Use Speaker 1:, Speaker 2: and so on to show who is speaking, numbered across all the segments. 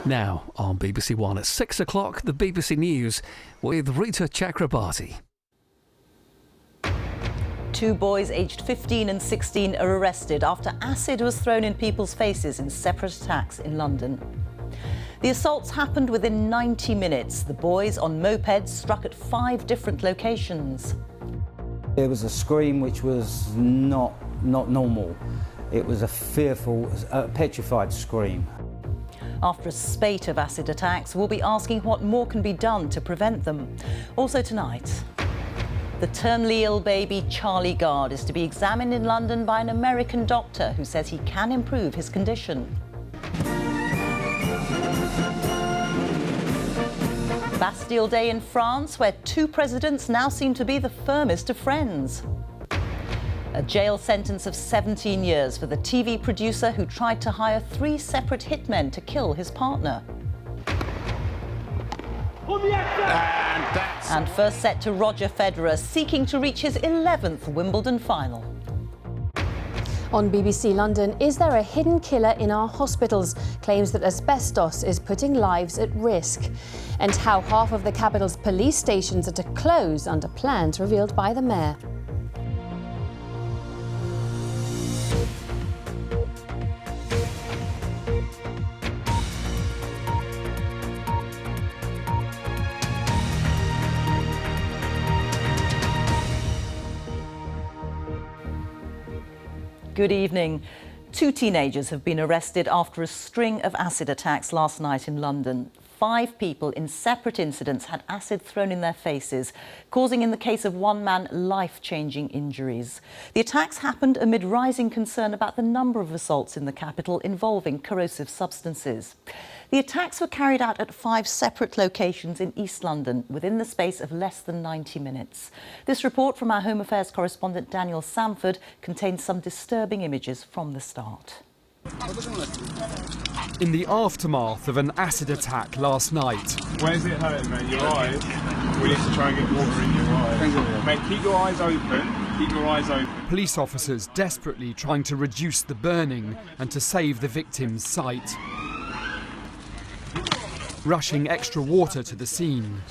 Speaker 1: Now on BBC One at 6 o'clock, the BBC News with Rita Chakrabarti.
Speaker 2: 2 boys aged 15 and 16 are arrested after acid was thrown in people's faces in separate attacks in London. The assaults happened within 90 minutes. The boys on mopeds struck at 5 different locations.
Speaker 3: There was a scream which was not normal. It was a fearful, petrified scream.
Speaker 2: After a spate of acid attacks, we'll be asking what more can be done to prevent them. Also tonight, the terminally ill baby Charlie Gard is to be examined in London by an American doctor who says he can improve his condition. Bastille Day in France, where 2 presidents now seem to be the firmest of friends. A jail sentence of 17 years for the TV producer who tried to hire 3 separate hitmen to kill his partner. And first set to Roger Federer, seeking to reach his 11th Wimbledon final.
Speaker 4: On BBC London, is there a hidden killer in our hospitals? Claims that asbestos is putting lives at risk. And how half of the capital's police stations are to close under plans revealed by the mayor.
Speaker 2: Good evening. 2 teenagers have been arrested after a string of acid attacks last night in London. 5 people in separate incidents had acid thrown in their faces, causing, in the case of one man, life-changing injuries. The attacks happened amid rising concern about the number of assaults in the capital involving corrosive substances. The attacks were carried out at 5 separate locations in East London within the space of less than 90 minutes. This report from our Home Affairs correspondent Daniel Samford contains some disturbing images from the start.
Speaker 5: In the aftermath of an acid attack last night.
Speaker 6: Where's it hurting, mate? Your eyes? We need to try and get water in your eyes. Mate, keep your eyes open. Keep your eyes open.
Speaker 5: Police officers desperately trying to reduce the burning and to save the victim's sight. Rushing extra water to the scene.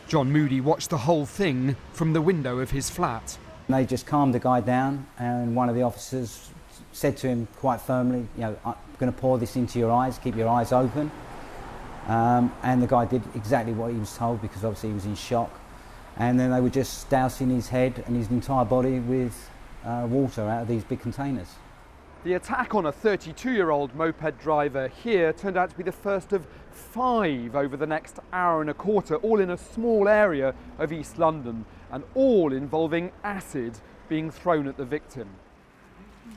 Speaker 5: John Moody watched the whole thing from the window of his flat.
Speaker 3: They just calmed the guy down, and one of the officers said to him quite firmly, you know, I'm going to pour this into your eyes, keep your eyes open. And the guy did exactly what he was told, because obviously he was in shock. And then they were just dousing his head and his entire body with water out of these big containers.
Speaker 5: The attack on a 32-year-old moped driver here turned out to be the first of 5 over the next hour and a quarter, all in a small area of East London, and all involving acid being thrown at the victim.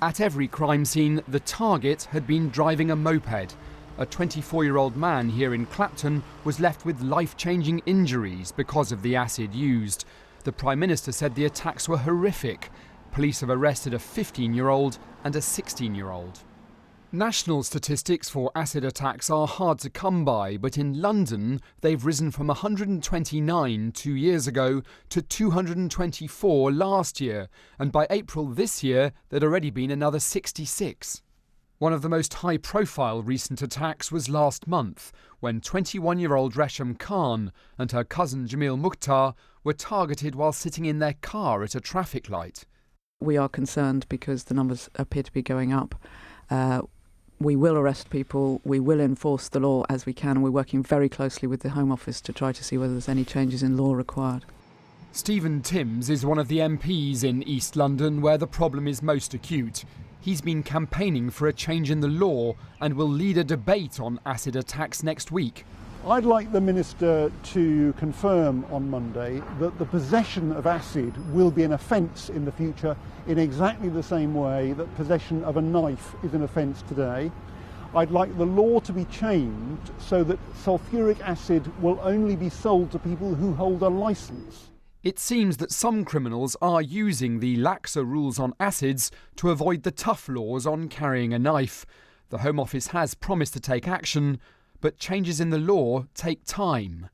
Speaker 5: At every crime scene, the target had been driving a moped. A 24-year-old man here in Clapton was left with life-changing injuries because of the acid used. The Prime Minister said the attacks were horrific. Police have arrested a 15-year-old and a 16-year-old. National statistics for acid attacks are hard to come by, but in London they've risen from 129 2 years ago to 224 last year, and by April this year there'd already been another 66. One of the most high-profile recent attacks was last month, when 21-year-old Resham Khan and her cousin Jamil Mukhtar were targeted while sitting in their car at a traffic light.
Speaker 7: We are concerned because the numbers appear to be going up. We will arrest people, we will enforce the law as we can, and we're working very closely with the Home Office to try to see whether there's any changes in law required.
Speaker 5: Stephen Timms is one of the MPs in East London where the problem is most acute. He's been campaigning for a change in the law and will lead a debate on acid attacks next week.
Speaker 8: I'd like the Minister to confirm on Monday that the possession of acid will be an offence in the future in exactly the same way that possession of a knife is an offence today. I'd like the law to be changed so that sulphuric acid will only be sold to people who hold a licence.
Speaker 5: It seems that some criminals are using the laxer rules on acids to avoid the tough laws on carrying a knife. The Home Office has promised to take action, but changes in the law take time.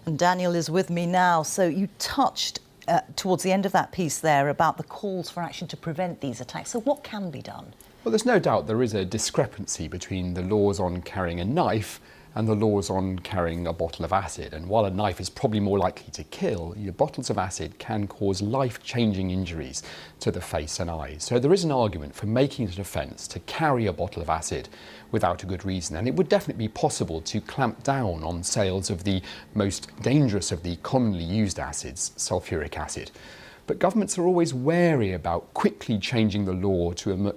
Speaker 2: And Daniel is with me now. So you touched towards the end of that piece there about the calls for action to prevent these attacks. So what can be done?
Speaker 9: Well, there's no doubt there is a discrepancy between the laws on carrying a knife and the laws on carrying a bottle of acid. And while a knife is probably more likely to kill, your bottles of acid can cause life-changing injuries to the face and eyes. So there is an argument for making it an offence to carry a bottle of acid without a good reason. And it would definitely be possible to clamp down on sales of the most dangerous of the commonly used acids, sulfuric acid. But governments are always wary about quickly changing the law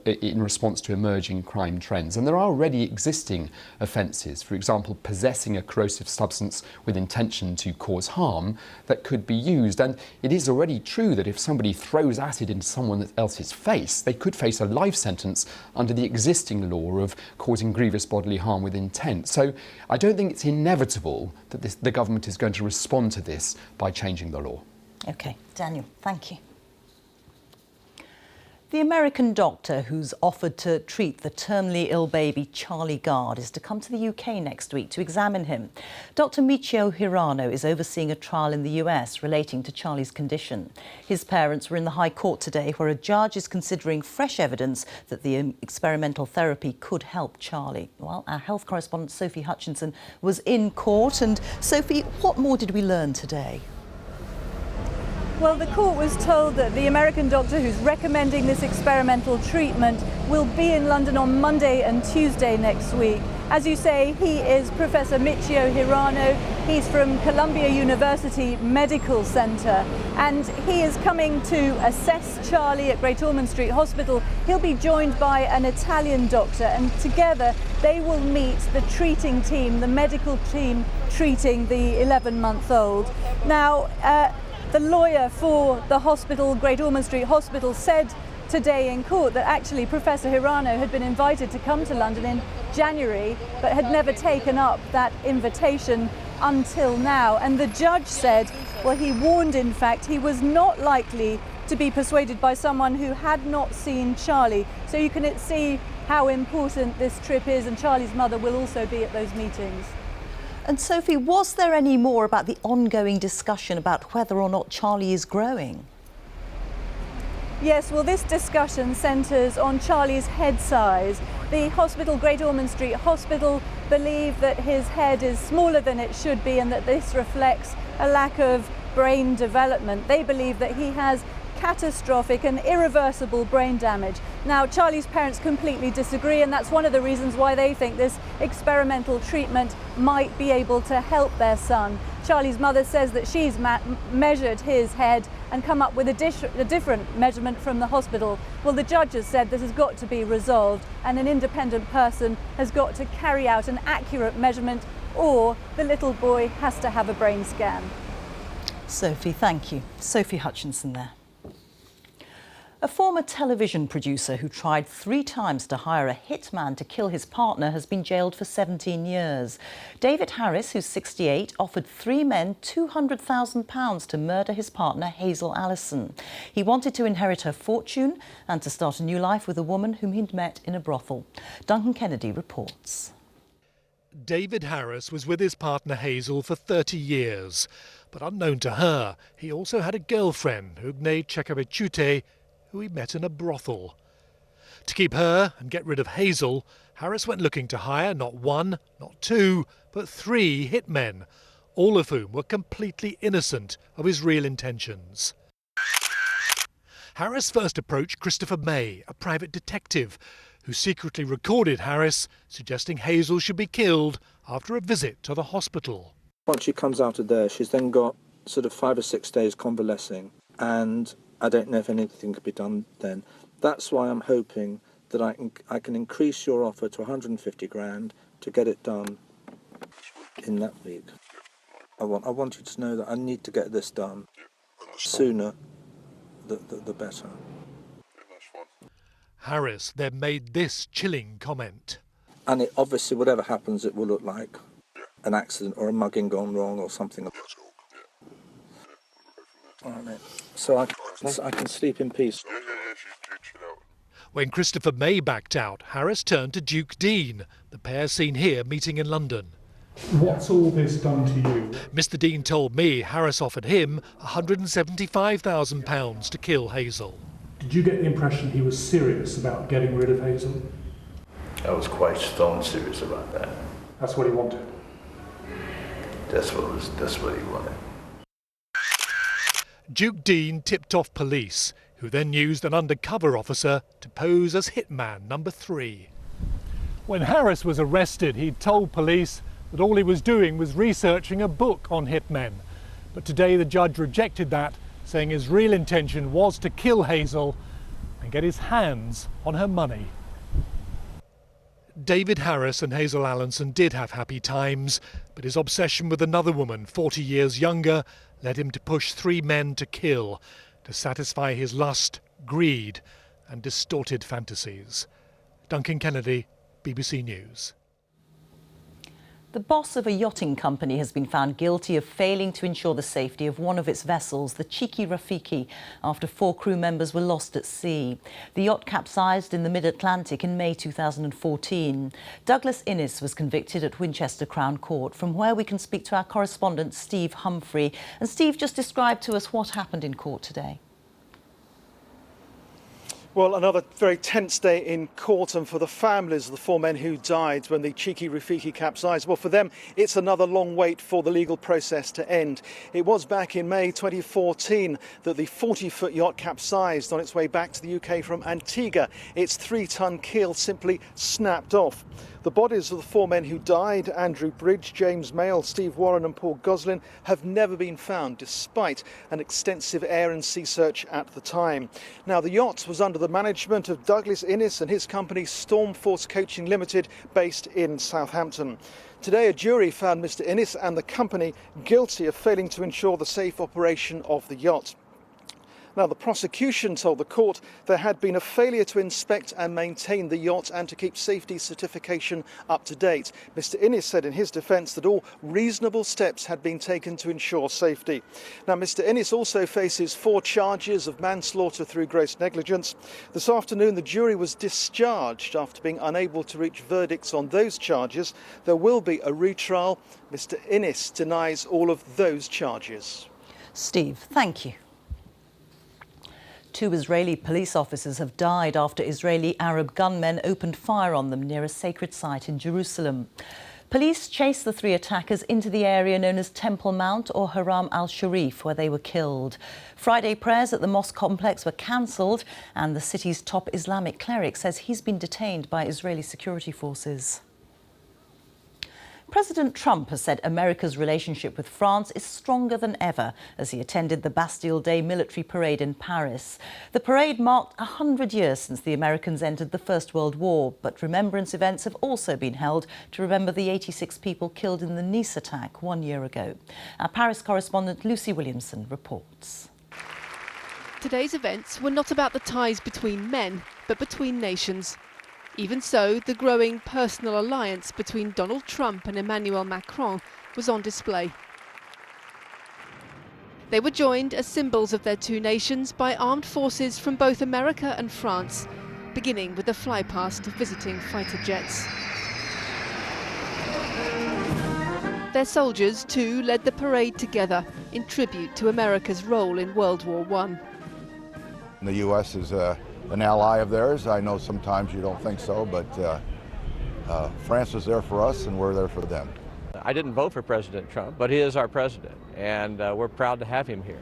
Speaker 9: in response to emerging crime trends. And there are already existing offences, for example, possessing a corrosive substance with intention to cause harm that could be used. And it is already true that if somebody throws acid into someone else's face, they could face a life sentence under the existing law of causing grievous bodily harm with intent. So I don't think it's inevitable that the government is going to respond to this by changing the law.
Speaker 2: OK, Daniel, thank you. The American doctor who's offered to treat the terminally ill baby Charlie Gard is to come to the UK next week to examine him. Dr. Michio Hirano is overseeing a trial in the US relating to Charlie's condition. His parents were in the High Court today, where a judge is considering fresh evidence that the experimental therapy could help Charlie. Well, our health correspondent Sophie Hutchinson was in court. And Sophie, what more did we learn today?
Speaker 10: Well, the court was told that the American doctor who's recommending this experimental treatment will be in London on Monday and Tuesday next week. As you say, he is Professor Michio Hirano. He's from Columbia University Medical Centre, and he is coming to assess Charlie at Great Ormond Street Hospital. He'll be joined by an Italian doctor, and together they will meet the treating team, the medical team treating the 11-month-old. Now, the lawyer for the hospital, Great Ormond Street Hospital, said today in court that actually Professor Hirano had been invited to come to London in January, but had never taken up that invitation until now. And the judge said, well, he warned, in fact, he was not likely to be persuaded by someone who had not seen Charlie. So you can see how important this trip is, and Charlie's mother will also be at those meetings.
Speaker 2: And Sophie, was there any more about the ongoing discussion about whether or not Charlie is growing?
Speaker 10: Yes, well, this discussion centres on Charlie's head size. The hospital, Great Ormond Street Hospital, believe that his head is smaller than it should be and that this reflects a lack of brain development. They believe that he has catastrophic and irreversible brain damage. Now, Charlie's parents completely disagree, and that's one of the reasons why they think this experimental treatment might be able to help their son. Charlie's mother says that she's measured his head and come up with a different measurement from the hospital. Well, the judge has said this has got to be resolved, and an independent person has got to carry out an accurate measurement, or the little boy has to have a brain scan.
Speaker 2: Sophie, thank you. Sophie Hutchinson there. A former television producer who tried 3 times to hire a hitman to kill his partner has been jailed for 17 years. David Harris, who's 68, offered 3 men £200,000 to murder his partner, Hazel Allison. He wanted to inherit her fortune and to start a new life with a woman whom he'd met in a brothel. Duncan Kennedy reports.
Speaker 11: David Harris was with his partner Hazel for 30 years. But unknown to her, he also had a girlfriend, Ugne Chekabechute, who he met in a brothel. To keep her and get rid of Hazel, Harris went looking to hire not 1, not 2, but 3 hitmen, all of whom were completely innocent of his real intentions. Harris first approached Christopher May, a private detective, who secretly recorded Harris suggesting Hazel should be killed after a visit to the hospital.
Speaker 12: Once she comes out of there, she's then got sort of 5 or 6 days convalescing, and I don't know if anything could be done then. That's why I'm hoping that I can increase your offer to 150 grand to get it done in that week. I want you to know that I need to get this done sooner, the better.
Speaker 11: Harris then made this chilling comment.
Speaker 12: And it, obviously, whatever happens, it will look like an accident or a mugging gone wrong or something. All right, mate. So I can sleep in peace.
Speaker 11: When Christopher May backed out, Harris turned to Duke Dean, the pair seen here meeting in London.
Speaker 13: What's all this done to you?
Speaker 11: Mr. Dean told me Harris offered him £175,000 to kill Hazel.
Speaker 13: Do Did you get the impression he was serious about getting rid of Hazel?
Speaker 14: I was quite stone serious about that.
Speaker 13: That's what he wanted?
Speaker 14: That's what he wanted.
Speaker 11: Duke Dean tipped off police, who then used an undercover officer to pose as hitman number 3. When Harris was arrested, he told police that all he was doing was researching a book on hitmen. But today the judge rejected that, saying his real intention was to kill Hazel and get his hands on her money. David Harris and Hazel Allenson did have happy times, but his obsession with another woman 40 years younger led him to push 3 men to kill, to satisfy his lust, greed and distorted fantasies. Duncan Kennedy, BBC News.
Speaker 2: The boss of a yachting company has been found guilty of failing to ensure the safety of one of its vessels, the Cheeky Rafiki, after 4 crew members were lost at sea. The yacht capsized in the mid-Atlantic in May 2014. Douglas Innes was convicted at Winchester Crown Court, from where we can speak to our correspondent Steve Humphrey. And Steve, just describe to us what happened in court today.
Speaker 15: Well, another very tense day in court, and for the families of the 4 men who died when the Cheeky Rafiki capsized, well, for them, it's another long wait for the legal process to end. It was back in May 2014 that the 40-foot yacht capsized on its way back to the UK from Antigua. Its 3-ton keel simply snapped off. The bodies of the 4 men who died, Andrew Bridge, James Mayle, Steve Warren and Paul Goslin, have never been found, despite an extensive air and sea search at the time. Now, the yacht was under the management of Douglas Innes and his company Stormforce Coaching Limited, based in Southampton. Today, a jury found Mr. Innes and the company guilty of failing to ensure the safe operation of the yacht. Now, the prosecution told the court there had been a failure to inspect and maintain the yacht and to keep safety certification up to date. Mr. Innes said in his defence that all reasonable steps had been taken to ensure safety. Now, Mr. Innes also faces 4 charges of manslaughter through gross negligence. This afternoon, the jury was discharged after being unable to reach verdicts on those charges. There will be a retrial. Mr. Innes denies all of those charges.
Speaker 2: Steve, thank you. 2 Israeli police officers have died after Israeli Arab gunmen opened fire on them near a sacred site in Jerusalem. Police chased the 3 attackers into the area known as Temple Mount or Haram al-Sharif, where they were killed. Friday prayers at the mosque complex were cancelled, and the city's top Islamic cleric says he's been detained by Israeli security forces. President Trump has said America's relationship with France is stronger than ever as he attended the Bastille Day military parade in Paris. The parade marked 100 years since the Americans entered the First World War, but remembrance events have also been held to remember the 86 people killed in the Nice attack 1 year ago. Our Paris correspondent Lucy Williamson reports.
Speaker 16: Today's events were not about the ties between men, but between nations. Even so, the growing personal alliance between Donald Trump and Emmanuel Macron was on display. They were joined as symbols of their 2 nations by armed forces from both America and France, beginning with the flypast of visiting fighter jets. Their soldiers, too, led the parade together in tribute to America's role in World War I.
Speaker 17: The U.S. is an ally of theirs. I know sometimes you don't think so, but France is there for us and we're there for them.
Speaker 18: I didn't vote for President Trump, but he is our president, and we're proud to have him here.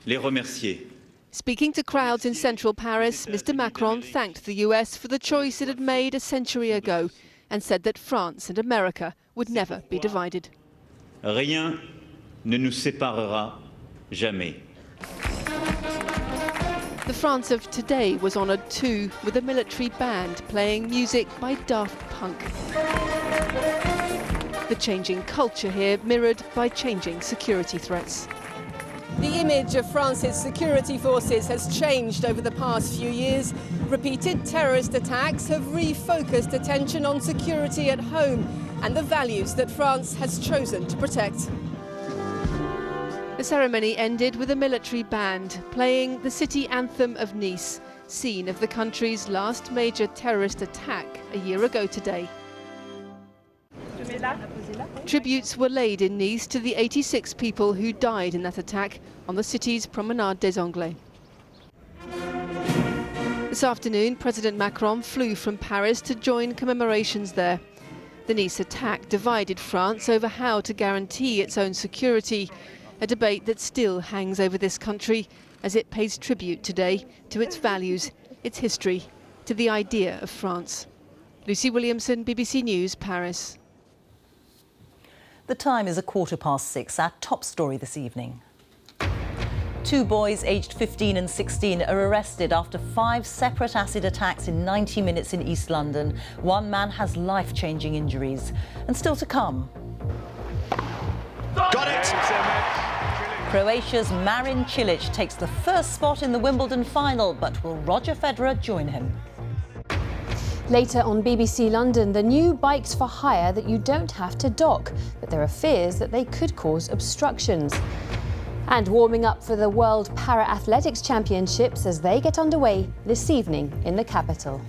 Speaker 18: Les remercier.
Speaker 16: Speaking to crowds in central Paris, Mr. Macron thanked the US for the choice it had made a century ago and said that France and America would never be divided.
Speaker 19: Rien ne nous séparera jamais.
Speaker 16: The France of today was honoured too, with a military band playing music by Daft Punk. The changing culture here mirrored by changing security threats.
Speaker 20: The image of France's security forces has changed over the past few years. Repeated terrorist attacks have refocused attention on security at home and the values that France has chosen to protect.
Speaker 16: The ceremony ended with a military band playing the city anthem of Nice, scene of the country's last major terrorist attack a year ago today. Tributes were laid in Nice to the 86 people who died in that attack on the city's Promenade des Anglais. This afternoon, President Macron flew from Paris to join commemorations there. The Nice attack divided France over how to guarantee its own security, a debate that still hangs over this country as it pays tribute today to its values, its history, to the idea of France. Lucy Williamson, BBC News, Paris.
Speaker 2: The time is 6:15. Our top story this evening. 2 boys aged 15 and 16 are arrested after 5 separate acid attacks in 90 minutes in East London. One man has life-changing injuries. And still to come.
Speaker 21: Got it!
Speaker 2: Croatia's Marin Cilic takes the first spot in the Wimbledon final, but will Roger Federer join him?
Speaker 4: Later on BBC London, the new bikes for hire that you don't have to dock, but there are fears that they could cause obstructions. And warming up for the World Para-Athletics Championships as they get underway this evening in the capital.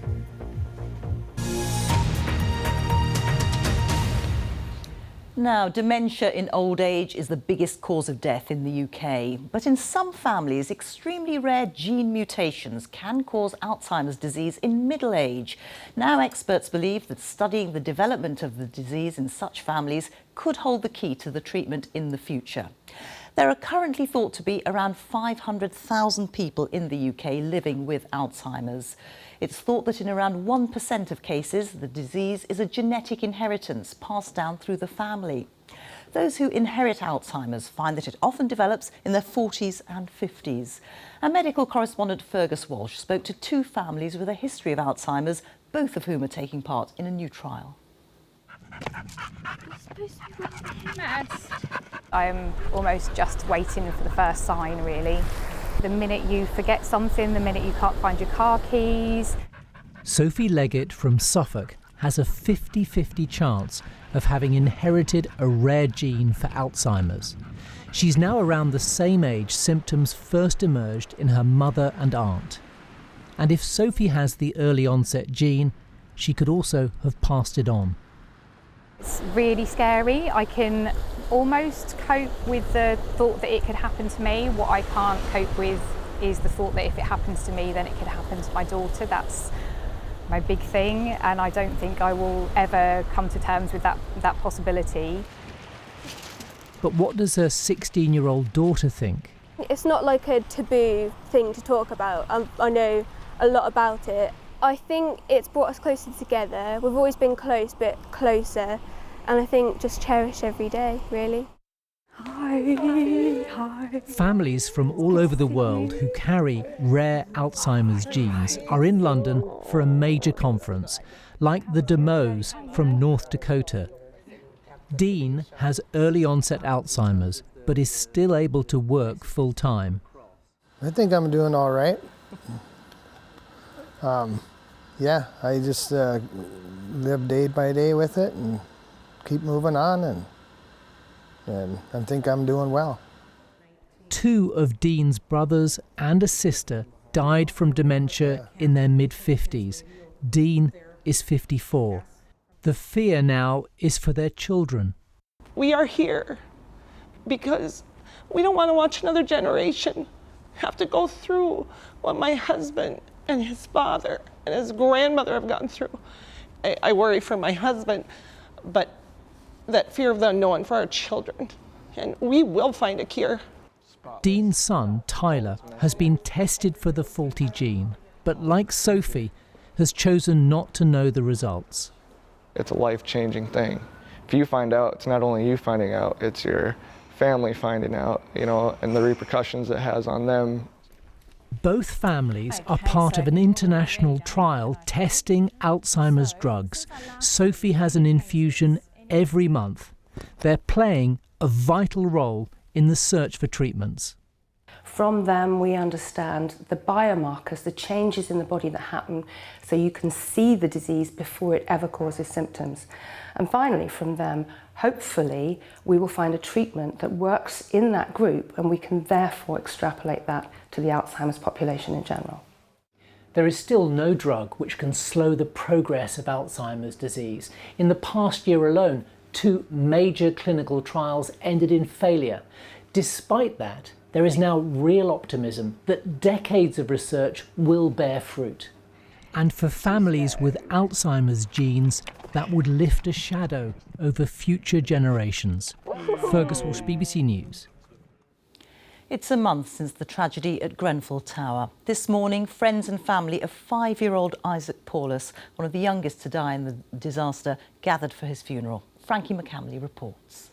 Speaker 2: Now, dementia in old age is the biggest cause of death in the UK. But in some families, extremely rare gene mutations can cause Alzheimer's disease in middle age. Now, experts believe that studying the development of the disease in such families could hold the key to the treatment in the future. There are currently thought to be around 500,000 people in the UK living with Alzheimer's. It's thought that in around 1% of cases, the disease is a genetic inheritance passed down through the family. Those who inherit Alzheimer's find that it often develops in their 40s and 50s. Our medical correspondent Fergus Walsh spoke to 2 families with a history of Alzheimer's, both of whom are taking part in a new trial.
Speaker 22: I'm almost just waiting for the first sign, really. The minute you forget something, the minute you can't find your car keys.
Speaker 23: Sophie Leggett from Suffolk has a 50-50 chance of having inherited a rare gene for Alzheimer's. She's now around the same age symptoms first emerged in her mother and aunt. And if Sophie has the early onset gene, she could also have passed it on.
Speaker 22: It's really scary. I can almost cope with the thought that it could happen to me. What I can't cope with is the thought that if it happens to me, then it could happen to my daughter. That's my big thing, and I don't think I will ever come to terms with that possibility.
Speaker 23: But what does her 16-year-old daughter think?
Speaker 24: It's not like a taboo thing to talk about. I know a lot about it. I think it's brought us closer together. We've always been close, but closer. And I think just cherish every day, really.
Speaker 23: Hi. Families from all over the world who carry rare Alzheimer's genes are in London for a major conference, like the DeMoes from North Dakota. Dean has early onset Alzheimer's, but is still able to work full-time.
Speaker 25: I think I'm doing all right. Yeah, I just live day by day with it and keep moving on, and I think I'm doing well.
Speaker 23: 2 of Dean's brothers and a sister died from dementia in their mid-50s. Dean is 54. The fear now is for their children.
Speaker 26: We are here because we don't want to watch another generation have to go through what my husband and his father and his grandmother have gone through. I worry for my husband, but that fear of the unknown for our children. And we will find a cure.
Speaker 23: Dean's son, Tyler, has been tested for the faulty gene, but like Sophie, has chosen not to know the results.
Speaker 27: It's a life-changing thing. If you find out, it's not only you finding out, it's your family finding out, and the repercussions it has on them.
Speaker 23: Both families are part of an international trial testing Alzheimer's drugs. Sophie has an infusion every month. They're playing a vital role in the search for treatments.
Speaker 28: From them, we understand the biomarkers, the changes in the body that happen, so you can see the disease before it ever causes symptoms. And finally, from them, hopefully, we will find a treatment that works in that group, and we can therefore extrapolate that to the Alzheimer's population in general.
Speaker 23: There is still no drug which can slow the progress of Alzheimer's disease. In the past year alone, 2 major clinical trials ended in failure. Despite that, there is now real optimism that decades of research will bear fruit. And for families with Alzheimer's genes, that would lift a shadow over future generations. Fergus Walsh, BBC News.
Speaker 2: It's a month since the tragedy at Grenfell Tower. This morning, friends and family of 5-year-old Isaac Paulus, one of the youngest to die in the disaster, gathered for his funeral. Frankie McCamley reports.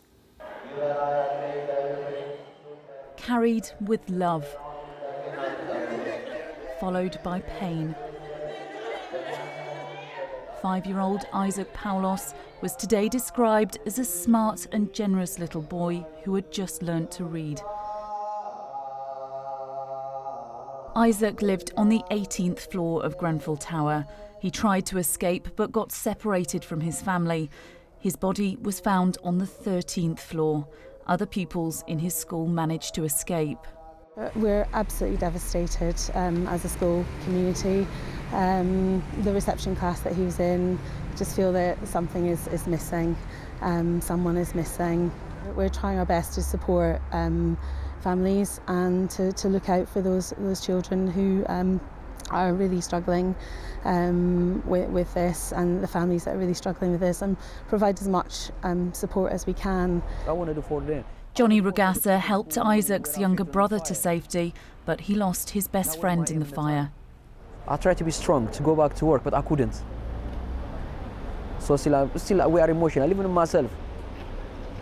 Speaker 1: Carried with love, followed by pain. 5-year-old Isaac Paulos was today described as a smart and generous little boy who had just learnt to read. Isaac lived on the 18th floor of Grenfell Tower. He tried to escape but got separated from his family. His body was found on the 13th floor. Other pupils in his school managed to escape.
Speaker 3: We're absolutely devastated as a school community. The reception class that he was in, just feel that something is missing, someone is missing. We're trying our best to support families and to look out for those children who are really struggling with this, and the families that are really struggling with this, and provide as much support as we can.
Speaker 5: I want to do for them.
Speaker 1: Johnny Ragassa helped Isaac's younger brother to safety, but he lost his best friend in the fire.
Speaker 5: I tried to be strong, to go back to work, but I couldn't. So still we are emotional, even myself.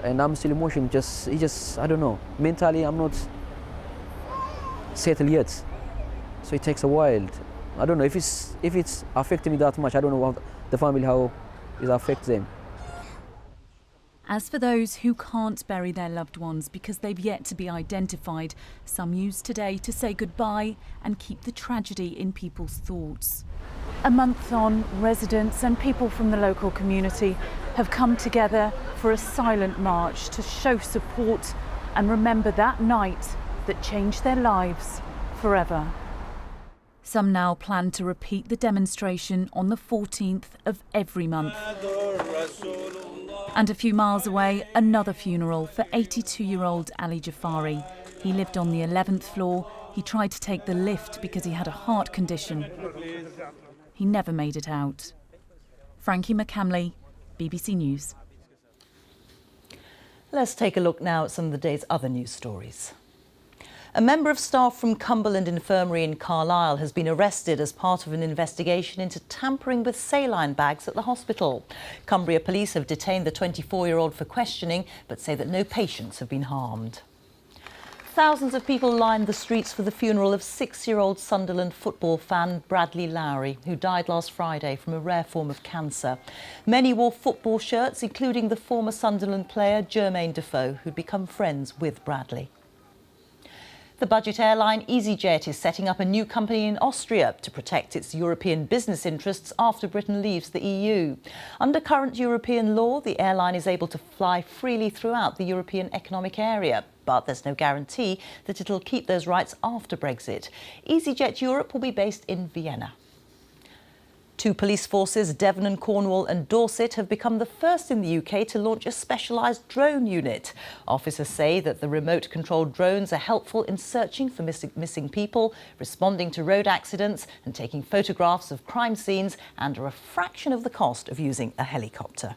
Speaker 5: And I'm still emotional, I don't know. Mentally, I'm not settled yet. So it takes a while. I don't know if it's affecting me that much. I don't know what the family, how it affects them.
Speaker 1: As for those who can't bury their loved ones because they've yet to be identified, some use today to say goodbye and keep the tragedy in people's thoughts.
Speaker 10: A month on, residents and people from the local community have come together for a silent march to show support and remember that night that changed their lives forever.
Speaker 1: Some now plan to repeat the demonstration on the 14th of every month. And a few miles away, another funeral for 82-year-old Ali Jafari. He lived on the 11th floor. He tried to take the lift because he had a heart condition. He never made it out. Frankie McCamley, BBC News.
Speaker 2: Let's take a look now at some of the day's other news stories. A member of staff from Cumberland Infirmary in Carlisle has been arrested as part of an investigation into tampering with saline bags at the hospital. Cumbria police have detained the 24-year-old for questioning, but say that no patients have been harmed. Thousands of people lined the streets for the funeral of 6-year-old Sunderland football fan Bradley Lowry, who died last Friday from a rare form of cancer. Many wore football shirts, including the former Sunderland player Jermaine Defoe, who'd become friends with Bradley. The budget airline EasyJet is setting up a new company in Austria to protect its European business interests after Britain leaves the EU. Under current European law, the airline is able to fly freely throughout the European Economic Area, but there's no guarantee that it'll keep those rights after Brexit. EasyJet Europe will be based in Vienna. Two police forces, Devon and Cornwall and Dorset, have become the first in the UK to launch a specialised drone unit. Officers say that the remote-controlled drones are helpful in searching for missing people, responding to road accidents and taking photographs of crime scenes, and are a fraction of the cost of using a helicopter.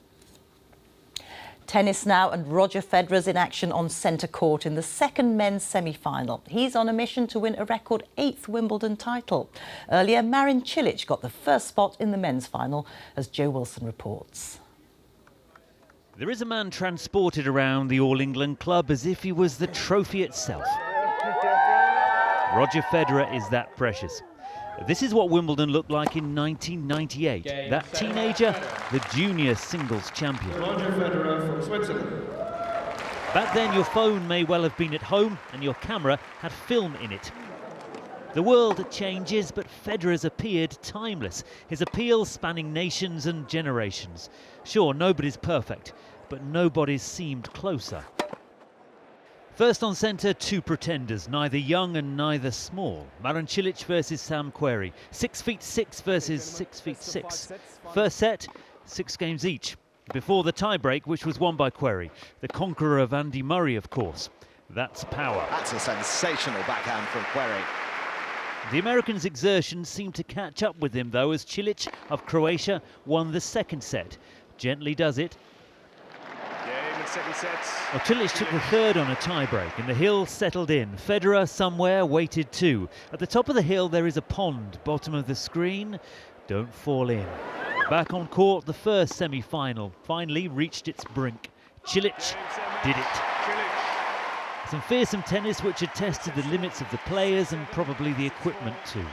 Speaker 2: Tennis now, and Roger Federer's in action on centre court in the second men's semi-final. He's on a mission to win a record 8th Wimbledon title. Earlier, Marin Cilic got the first spot in the men's final, as Joe Wilson reports.
Speaker 6: There is a man transported around the All England club as if he was the trophy itself. Roger Federer is that precious. This is what Wimbledon looked like in 1998. That teenager, the junior singles champion.
Speaker 7: Roger Federer from Switzerland.
Speaker 6: Back then, your phone may well have been at home and your camera had film in it. The world changes, but Federer's appeared timeless, his appeal spanning nations and generations. Sure, nobody's perfect, but nobody's seemed closer. First on centre, two pretenders, neither young and neither small. Marin Cilic versus Sam Querrey, 6'6" versus 6'6". First set, 6 games each. Before the tie-break, which was won by Querrey, the conqueror of Andy Murray, of course. That's power.
Speaker 8: That's a sensational backhand from Querrey.
Speaker 6: The American's exertions seemed to catch up with him, though, as Cilic of Croatia won the second set. Gently does it. Well, Cilic took the third on a tie-break, and the hill settled in. Federer somewhere waited too. At the top of the hill there is a pond, bottom of the screen. Don't fall in. Back on court, the first semi-final finally reached its brink. Cilic did it. Some fearsome tennis which had tested the limits of the players and probably the equipment too.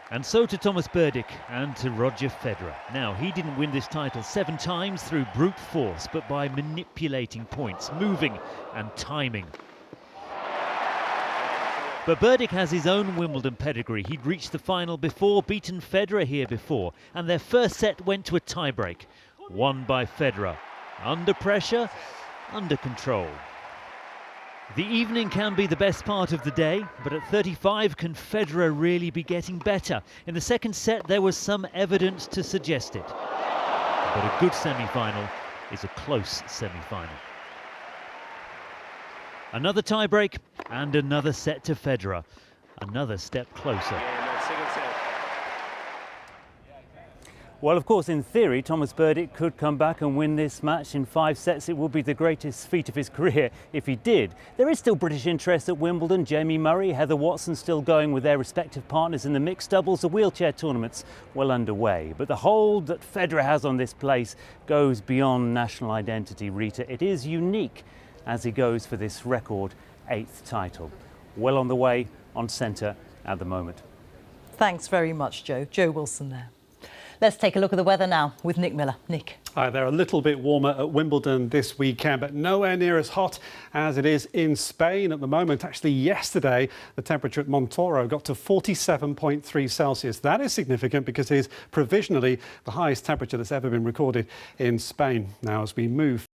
Speaker 6: And so to Thomas Berdych and to Roger Federer. Now, he didn't win this title 7 times through brute force, but by manipulating points, moving and timing. But Berdych has his own Wimbledon pedigree. He'd reached the final before, beaten Federer here before, and their first set went to a tie-break, won by Federer. Under pressure, under control. The evening can be the best part of the day, but at 35, can Federer really be getting better? In the second set, there was some evidence to suggest it. But a good semi-final is a close semi-final. Another tie-break and another set to Federer. Another step closer.
Speaker 9: Well, of course, in theory, Thomas Berdych could come back and win this match in 5 sets. It would be the greatest feat of his career if he did. There is still British interest at Wimbledon. Jamie Murray, Heather Watson still going with their respective partners in the mixed doubles. The wheelchair tournament's well underway. But the hold that Federer has on this place goes beyond national identity, Rita. It is unique as he goes for this record 8th title. Well on the way, on centre at the moment.
Speaker 2: Thanks very much, Joe. Joe Wilson there. Let's take a look at the weather now with Nick Miller. Nick.
Speaker 11: Hi, they're a little bit warmer at Wimbledon this weekend, but nowhere near as hot as it is in Spain at the moment. Actually, yesterday, the temperature at Montoro got to 47.3 Celsius. That is significant because it is provisionally the highest temperature that's ever been recorded in Spain. Now, as we move